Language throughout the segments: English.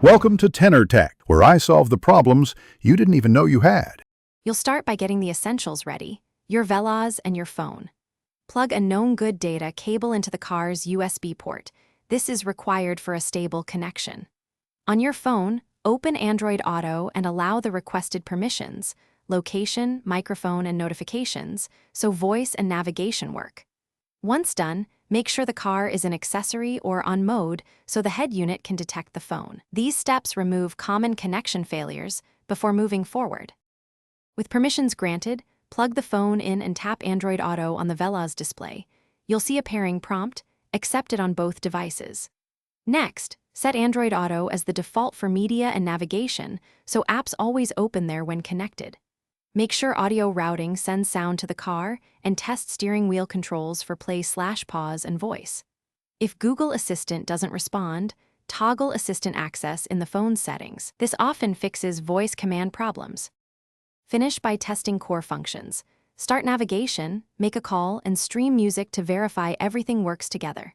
Welcome to Tenor Tech, where I solve the problems you didn't even know you had. You'll start by getting the essentials ready, your Veloz and your phone. Plug a known good data cable into the car's USB port. This is required for a stable connection. On your phone, open Android Auto and allow the requested permissions, location, microphone, and notifications, so voice and navigation work. Once done, make sure the car is in accessory or on mode so the head unit can detect the phone. These steps remove common connection failures before moving forward. With permissions granted, plug the phone in and tap Android Auto on the Veloz display. You'll see a pairing prompt, accepted on both devices. Next, set Android Auto as the default for media and navigation so apps always open there when connected. Make sure audio routing sends sound to the car and test steering wheel controls for play/pause and voice. If Google Assistant doesn't respond, toggle Assistant access in the phone settings. This often fixes voice command problems. Finish by testing core functions. Start navigation, make a call, and stream music to verify everything works together.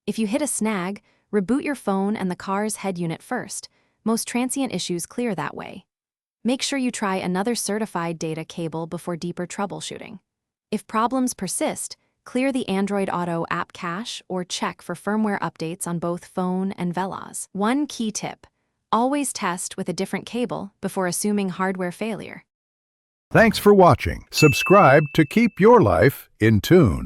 If you hit a snag, reboot your phone and the car's head unit first. Most transient issues clear that way. Make sure you try another certified data cable before deeper troubleshooting. If problems persist, clear the Android Auto app cache or check for firmware updates on both phone and Veloz. One key tip: always test with a different cable before assuming hardware failure. Thanks for watching. Subscribe to keep your life in tune.